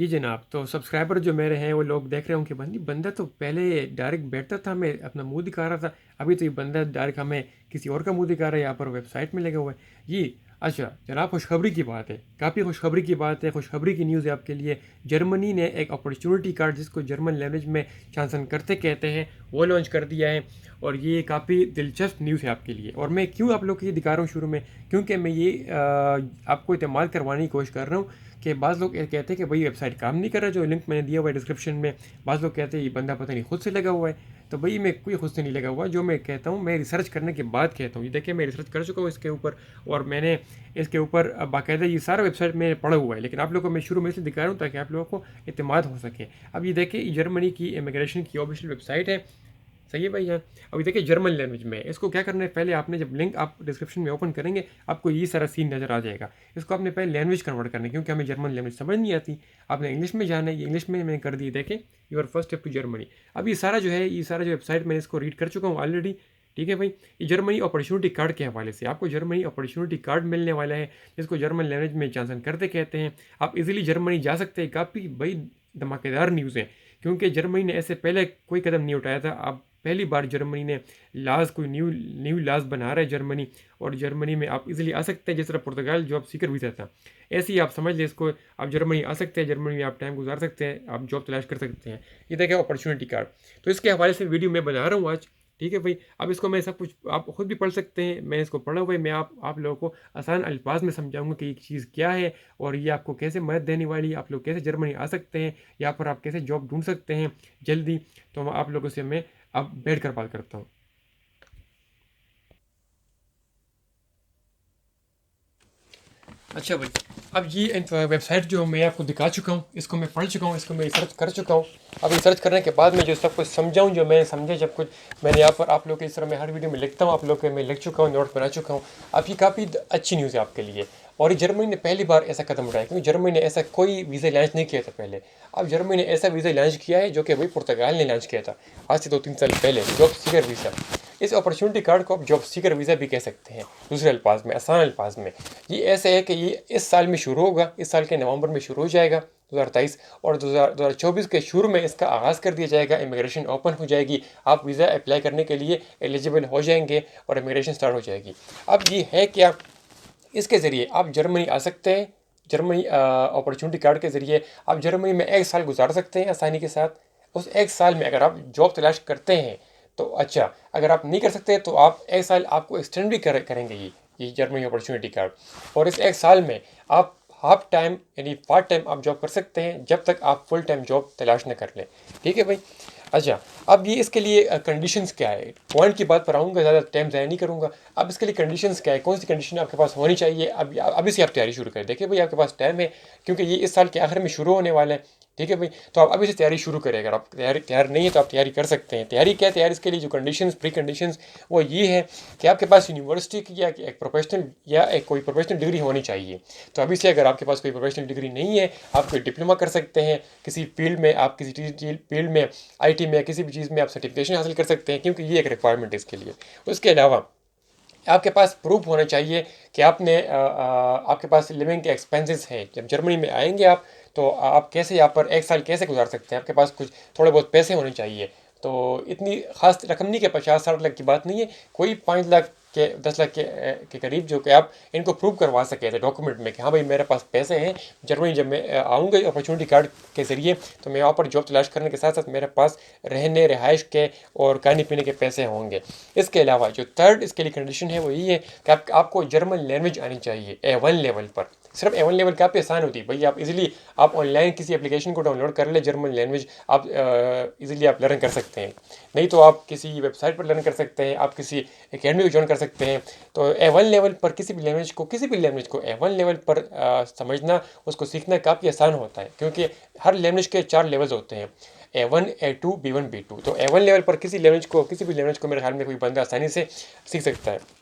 जी जनाब, तो सब्सक्राइबर जो मेरे हैं वो लोग देख रहे होंगे कि बंदा तो पहले डायरेक्ट बैठता था, हमें अपना मुंह दिखा रहा था। अभी तो ये बंदा डायरेक्ट हमें किसी और का मुंह दिखा रहा है, यहाँ पर वेबसाइट में लगा हुआ है जी। अच्छा जनाब, खुशखबरी की बात है, काफ़ी खुशखबरी की बात है, खुशखबरी की न्यूज़ है आपके लिए। जर्मनी ने एक अपॉर्चुनिटी कार्ड, जिसको जर्मन लैंग्वेज में चांसन करते कहते हैं, वो लॉन्च कर दिया है। और ये काफ़ी दिलचस्प न्यूज़ है आपके लिए। और मैं क्यों आप लोग को ये दिखा रहा हूँ शुरू में, क्योंकि मैं ये आपको इस्तेमाल करवाने की कोशिश कर रहा हूँ कि बाज़ लोग ये कहते हैं कि भाई वेबसाइट काम नहीं कर रहा, जो लिंक मैंने दिया हुआ है डिस्क्रिप्शन में। बाज़ लोग कहते हैं ये बंदा पता नहीं खुद से लगा हुआ है। तो भाई मैं कोई खुद से नहीं लगा हुआ, जो मैं कहता हूँ मैं रिसर्च करने के बाद कहता हूँ। ये देखिए, मैं रिसर्च कर चुका हूँ इसके ऊपर, और मैंने इसके ऊपर बाकायदा ये सारा वेबसाइट में पढ़ा हुआ है। लेकिन आप लोगों को मैं शुरू में से दिखा रहा हूँ ताकि आप लोगों को इत्तेमाद हो सके। अब ये देखिए, जर्मनी की इमिग्रेशन की ऑफिशियल वेबसाइट है। सही है भाई यार। अभी देखिए, जर्मन लैंग्वेज में इसको क्या करना है, पहले आपने जब लिंक आप डिस्क्रिप्शन में ओपन करेंगे, आपको ये सारा सीन नज़र आ जाएगा। इसको आपने पहले लैंग्वेज कन्वर्ट करना है, क्योंकि हमें जर्मन लैंग्वेज समझ नहीं आती। आपने इंग्लिश में जाना है, ये इंग्लिश में मैंने कर दी। देखें, your first step to Germany. अब ये सारा जो है, ये सारा जो वेबसाइट मैंने इसको रीड कर चुका हूँ ऑलरेडी। ठीक है भाई, ये जर्मनी अपॉर्चुनिटी कार्ड के हवाले से आपको जर्मनी अपॉर्चुनिटी कार्ड मिलने वाला है, जिसको जर्मन लैंग्वेज में चांसन करते कहते हैं। आप इजीली जर्मनी जा सकते हैं। काफ़ी भाई धमाकेदार न्यूज़ है, क्योंकि जर्मनी ने ऐसे पहले कोई कदम नहीं उठाया था। अब पहली बार जर्मनी ने लाज, कोई न्यू न्यू लाज बना रहा है जर्मनी। और जर्मनी में आप इजीली आ सकते हैं, जिस तरह पुर्तगाल जॉब सीकर वीज़ा था, ऐसे ही आप समझ लें इसको। आप जर्मनी आ सकते हैं, जर्मनी में आप टाइम गुजार सकते हैं, आप जॉब तलाश कर सकते हैं। ये देखें अपॉर्चुनिटी कार्ड। तो इसके हवाले से वीडियो मैं बना रहा हूँ आज। ठीक है भाई, अब इसको मैं सब कुछ आप खुद भी पढ़ सकते हैं, मैं इसको पढ़ा हुआ है। मैं आप लोगों को आसान अल्फाज में समझाऊंगा कि एक चीज़ क्या है, और ये आपको कैसे मदद देने वाली है, आप लोग कैसे जर्मनी आ सकते हैं, यहाँ पर आप कैसे जॉब ढूंढ सकते हैं जल्दी। तो आप लोगों से मैं अब बैठ कर बात करता हूँ। अच्छा भाई, अब ये वेबसाइट जो मैं आपको दिखा चुका हूँ, इसको मैं पढ़ चुका हूँ, इसको मैं रिसर्च कर चुका हूँ। अब रिसर्च करने के बाद मैं जो सब कुछ समझाऊँ, जो मैं समझे जब कुछ, मैंने यहाँ पर आप लोग के इस तरह मैं हर वीडियो में लिखता हूँ, आप लोग के मैं लिख चुका हूँ, नोट बना चुका हूँ। अब ये काफ़ी अच्छी न्यूज़ है आपके लिए। और ये जर्मनी ने पहली बार ऐसा कदम उठाया, क्योंकि जर्मनी ने ऐसा कोई वीज़ा लॉन्च नहीं किया था पहले। अब जर्मनी ने ऐसा वीज़ा लॉन्च किया है जो कि वही पुर्तगाल ने लॉन्च किया था आज से 2-3 साल पहले, जॉब सीकर वीज़ा। इस अपॉर्चुनिटी कार्ड को आप जॉब सीकर वीज़ा भी कह सकते हैं, दूसरे अल्फाज में, आसान अल्फाज में। ये ऐसे है कि ये इस साल में शुरू होगा, इस साल के नवंबर में शुरू हो जाएगा 2023। और 2024 के शुरू में इसका आगाज़ कर दिया जाएगा, इमिग्रेशन ओपन हो जाएगी, आप वीज़ा अप्लाई करने के लिए एलिजिबल हो जाएंगे और इमिग्रेशन स्टार्ट हो जाएगी। अब ये है क्या, इसके ज़रिए आप जर्मनी आ सकते हैं। जर्मनी अपॉर्चुनिटी कार्ड के ज़रिए आप जर्मनी में 1 साल गुजार सकते हैं आसानी के साथ। उस 1 साल में अगर आप जॉब तलाश करते हैं तो अच्छा, अगर आप नहीं कर सकते तो आप 1 साल आपको एक्सटेंड भी करेंगे ये जर्मनी अपॉर्चुनिटी कार्ड। और इस 1 साल में आप हाफ टाइम यानी पार्ट टाइम आप जॉब कर सकते हैं, जब तक आप फुल टाइम जॉब तलाश न कर लें। ठीक है भाई। अच्छा, अब ये इसके लिए कंडीशंस क्या है, पॉइंट की बात पर आऊँगा, ज़्यादा टाइम ज़ाया नहीं करूँगा। अब इसके लिए कंडीशंस क्या है, कौन सी कंडीशन आपके पास होनी चाहिए, अब अभी से आप तैयारी शुरू करें। देखिए भाई, आपके पास टाइम है, क्योंकि ये इस साल के आखिर में शुरू होने वाला है। ठीक है भाई, तो आप अभी से तैयारी शुरू करें। अगर आप तैयार नहीं है तो आप तैयारी कर सकते हैं। तैयारी क्या है, तैयारी इसके लिए जो कंडीशंस, प्री कंडीशंस, वो ये है कि आपके पास यूनिवर्सिटी की या एक प्रोफेशनल या एक कोई प्रोफेशनल डिग्री होनी चाहिए। तो अभी से अगर आपके पास कोई प्रोफेशनल डिग्री नहीं है, आप कोई डिप्लोमा कर सकते हैं किसी फील्ड में, आप किसी फील्ड में, आईटी में, किसी भी चीज़ में आप सर्टिफिकेशन हासिल कर सकते हैं, क्योंकि ये एक रिक्वायरमेंट है इसके लिए। उसके अलावा आपके पास प्रूफ होना चाहिए कि आपके पास लिविंग के एक्सपेंसेस हैं। जब जर्मनी में आएंगे आप, तो आप कैसे यहाँ पर 1 साल कैसे गुजार सकते हैं, आपके पास कुछ थोड़े बहुत पैसे होने चाहिए। तो इतनी खास रकम नहीं, कि 50-60 लाख की बात नहीं है, कोई 5 लाख के 10 लाख के करीब, जो कि आप इनको प्रूव करवा सके थे डॉक्यूमेंट में कि हाँ भाई मेरे पास पैसे हैं। जर्मनी जब मैं आऊँगा अपॉर्चुनिटी कार्ड के ज़रिए, तो मैं वहाँ पर जॉब तलाश करने के साथ साथ मेरे पास रहने रिहाइश के और खाने पीने के पैसे होंगे। इसके अलावा जो थर्ड इसके लिए कंडीशन है वो ये है कि आपको जर्मन लैंग्वेज आनी चाहिए A1 लेवल पर। सिर्फ A1 लेवल काफ़ी आसान होती है भाई, आप इजीली आप ऑनलाइन किसी एप्लीकेशन को डाउनलोड कर ले, जर्मन लैंग्वेज आप इजीली आप लर्न कर सकते हैं। नहीं तो आप किसी वेबसाइट पर लर्न कर सकते हैं, आप किसी एकेडमी को ज्वाइन कर सकते हैं। तो A1 लेवल पर किसी भी लैंग्वेज को A1 लेवल पर समझना, उसको सीखना काफ़ी आसान होता है, क्योंकि हर लैंग्वेज के 4 लेवल्स होते हैं, A1, A2, B1, B2। तो A1 लेवल पर किसी भी लैंग्वेज को मेरे ख्याल में कोई बंदा आसानी से सीख सकता है।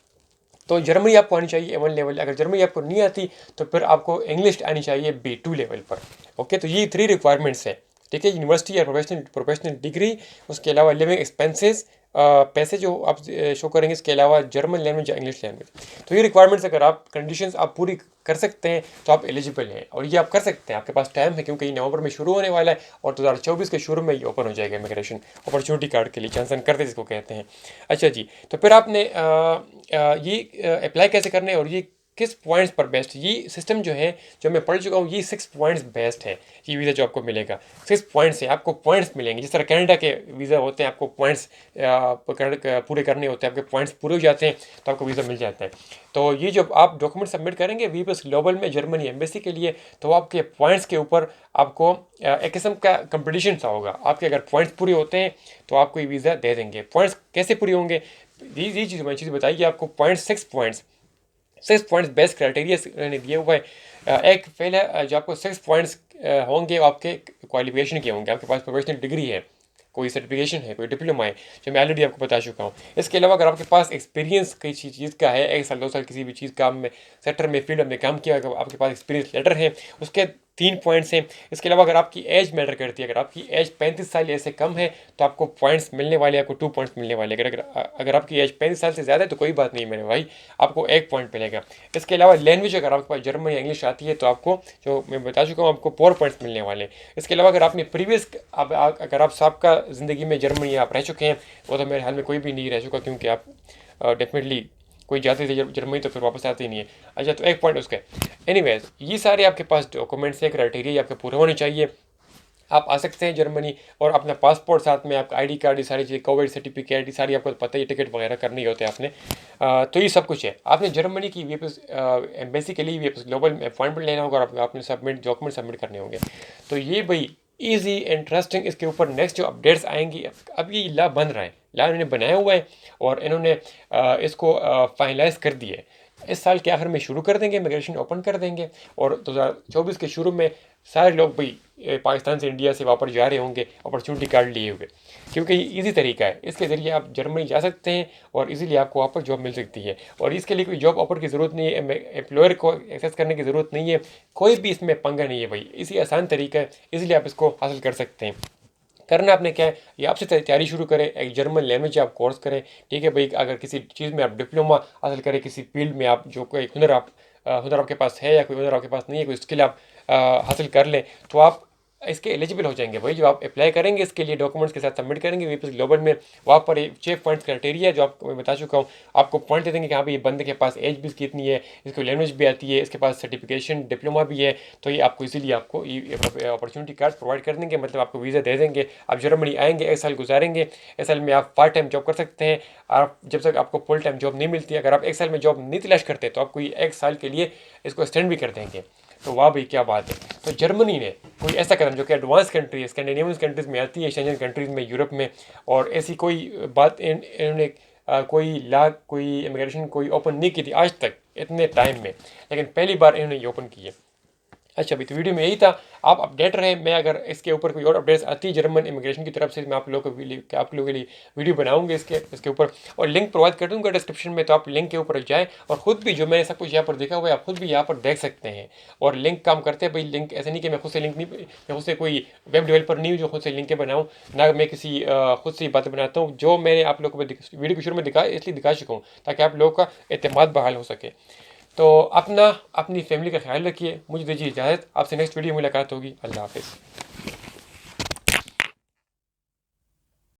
तो जर्मनी आपको आनी चाहिए A1 लेवल। अगर जर्मनी आपको नहीं आती तो फिर आपको इंग्लिश आनी चाहिए B2 लेवल पर। ओके, तो ये 3 रिक्वायरमेंट्स है। ठीक है, यूनिवर्सिटी या प्रोफेशनल डिग्री, उसके अलावा लिविंग एक्सपेंसेस पैसे जो आप शो करेंगे, इसके अलावा जर्मन लैंग्वेज या इंग्लिश लैंग्वेज। तो ये रिक्वायरमेंट्स अगर आप कंडीशंस आप पूरी कर सकते हैं तो आप एलिजिबल हैं, और ये आप कर सकते हैं, आपके पास टाइम है, क्योंकि ये नवंबर में शुरू होने वाला है और 2024 के शुरू में ये ओपन हो जाएगा इमिग्रेशन अपॉर्चुनिटी कार्ड के लिए, चांसन करते जिसको कहते हैं। अच्छा जी, तो फिर आपने ये अप्लाई कैसे करना है और ये किस पॉइंट्स पर बेस्ट, ये सिस्टम जो है जो मैं पढ़ चुका हूँ, ये 6 पॉइंट्स बेस्ट है। ये वीज़ा जो आपको मिलेगा 6 पॉइंट्स है, आपको पॉइंट्स मिलेंगे। जिस तरह कनाडा के वीज़ा होते हैं, आपको पॉइंट्स पूरे करने होते हैं, आपके पॉइंट्स पूरे हो जाते हैं तो आपको वीज़ा मिल जाता है। तो ये जब आप डॉक्यूमेंट सबमिट करेंगे वीपीएस ग्लोबल में जर्मनी एम्बेसी के लिए, तो आपके पॉइंट्स के ऊपर आपको एक किस्म का कंपटीशन सा होगा। आपके अगर पॉइंट्स पूरे होते हैं तो आपको ये वीज़ा दे देंगे। पॉइंट्स कैसे पूरे होंगे, ये चीज़ बताइए कि आपको पॉइंट्स 6 पॉइंट्स बेस्ट क्राइटेरिया मैंने दिए हुआ है। एक फेल है जो आपको 6 पॉइंट्स होंगे, आपके क्वालिफिकेशन के होंगे, आपके पास प्रोफेशनल डिग्री है, कोई सर्टिफिकेशन है, कोई डिप्लोमा है, जो मैं ऑलरेडी आपको बता चुका हूँ। इसके अलावा अगर आपके पास एक्सपीरियंस किसी चीज़ का है, 1 साल 2 साल किसी भी चीज़ काम में सेक्टर में फील्ड में काम किया, अगर आपके पास एक्सपीरियंस लेटर है, उसके 3 पॉइंट्स हैं। इसके अलावा अगर आपकी एज मैटर करती है, अगर आपकी एज 35 साल या इससे कम है तो आपको पॉइंट्स मिलने वाले, आपको 2 पॉइंट्स मिलने वाले। अगर आपकी एज 35 साल से ज़्यादा है तो कोई बात नहीं मेरे भाई, आपको 1 पॉइंट मिलेगा। इसके अलावा लैंग्वेज अगर आपके पास जर्मन या इंग्लिश आती है तो आपको, जो मैं बता चुका हूँ, आपको 4 पॉइंट्स मिलने वाले। इसके अलावा अगर आपने प्रीवियस अगर आप सबका ज़िंदगी में जर्मनी आप रह चुके हैं, वो तो मेरे ख्याल में कोई भी नहीं रह चुका, क्योंकि आप डेफिनेटली कोई जाते थे जर्मनी तो फिर वापस आते ही नहीं है। अच्छा, तो 1 पॉइंट उसके। एनीवेज, ये सारे आपके पास डॉक्यूमेंट्स हैं, क्राइटेरिया आपके पूरे होने चाहिए। आप आ सकते हैं जर्मनी, और अपना पासपोर्ट साथ में, आपका आईडी कार्ड, ये सारी चीज़ें, कोविड सर्टिफिकेट, ये सारी आपको पता ही, टिकट वगैरह करनी होते हैं आपने। तो ये सब कुछ है। आपने जर्मनी की वीपीएस एम्बेसी के लिए वीपीएस ग्लोबल में अपॉइंटमेंट लेना होगा, और आपने डॉक्यूमेंट सबमिट करने होंगे। तो ये भाई ईजी इंटरेस्टिंग। इसके ऊपर नेक्स्ट जो अपडेट्स आएंगी, अब ये ला बन रहा है, ला इन्होंने बनाया हुआ है और इन्होंने इसको फाइनलाइज कर दिया है। इस साल के आखिर में शुरू कर देंगे, इमिग्रेशन ओपन कर देंगे, और 2024 के शुरू में सारे लोग भाई पाकिस्तान से, इंडिया से वापस जा रहे होंगे अपॉर्चुनिटी कार्ड लिए हुए, क्योंकि ये ईजी तरीका है। इसके ज़रिए आप जर्मनी जा सकते हैं और इजीली आपको वहाँ पर जॉब मिल सकती है, और इसके लिए कोई जॉब ऑफर की ज़रूरत नहीं है, एम्प्लॉयर को एक्सेस करने की ज़रूरत नहीं है, कोई भी इसमें पंगा नहीं है भाई। इसी आसान तरीका है, इजीली आप इसको हासिल कर सकते हैं। करना आपने क्या है, ये आपसे तैयारी शुरू करें, एक जर्मन लैंग्वेज आप कोर्स करें, ठीक है भाई। अगर किसी चीज़ में आप डिप्लोमा हासिल करें, किसी फील्ड में आप जो कोई हुनर आपके पास है, या कोई हुनर आपके पास नहीं है, कोई स्किल आप हासिल कर लें, तो आप इसके एलिजिबल हो जाएंगे भाई। जो आप अप्लाई करेंगे इसके लिए, डॉक्यूमेंट्स के साथ सबमिट करेंगे वीपीएस ग्लोबल में, वहाँ पर 6 पॉइंट क्राइटेरिया जो आपको मैं बता चुका हूँ, आपको पॉइंट दे देंगे कि हाँ भाई ये बंदे के पास एज भी कितनी है, इसको लैंग्वेज भी आती है, इसके पास सर्टिफिकेशन डिप्लोमा भी है, तो ये आपको इजीली आपको अपॉर्चुनिटी कार्ड प्रोवाइड कर देंगे, मतलब आपको वीज़ा दे देंगे। आप जर्मनी आएंगे, 1 साल गुजारेंगे, 1 साल में आप पार्ट टाइम जॉब कर सकते हैं। आप जब तक आपको फुल टाइम जॉब नहीं मिलती, अगर आप 1 साल में जॉब नहीं तलाश करते तो आपको ये 1 साल के लिए इसको एक्सटेंड भी कर देंगे। तो वाह भाई क्या बात है। तो जर्मनी ने कोई ऐसा कदम, जो कि एडवांस कंट्री है, स्कैंडिनेवियन कंट्रीज़ में आती है, शेंजन कंट्रीज़ में, यूरोप में, और ऐसी कोई बात इन्होंने कोई इमिग्रेशन कोई ओपन नहीं की थी आज तक इतने टाइम में, लेकिन पहली बार इन्होंने ये ओपन की है। अच्छा भाई, तो वीडियो में यही था, आप अपडेट रहे। मैं अगर इसके ऊपर कोई और अपडेट्स आती है जर्मन इमिग्रेशन की तरफ से, मैं आप लोगों के लिए वीडियो बनाऊंगा इसके ऊपर, और लिंक प्रोवाइड कर दूंगा डिस्क्रिप्शन में। तो आप लिंक के ऊपर जाएँ और ख़ुद भी जो मैंने सब कुछ यहाँ पर देखा हुआ है, आप खुद भी यहाँ पर देख सकते हैं। और लिंक काम करते हैं भाई, लिंक ऐसे नहीं कि मैं खुद से मैं खुद से कोई वेब डेवलपर नहीं हूँ जो खुद से लिंकें बनाऊँ, ना मैं किसी खुद से बातें बनाता हूँ। जो मैंने आप लोगों को वीडियो के शुरू में इसलिए दिखा चुका हूँ ताकि आप लोगों का एतमाद बहाल हो सके। तो अपनी फैमिली का ख्याल रखिए। मुझे दीजिए इजाज़त, आपसे नेक्स्ट वीडियो मुलाकात होगी। अल्लाह हाफ़िज़।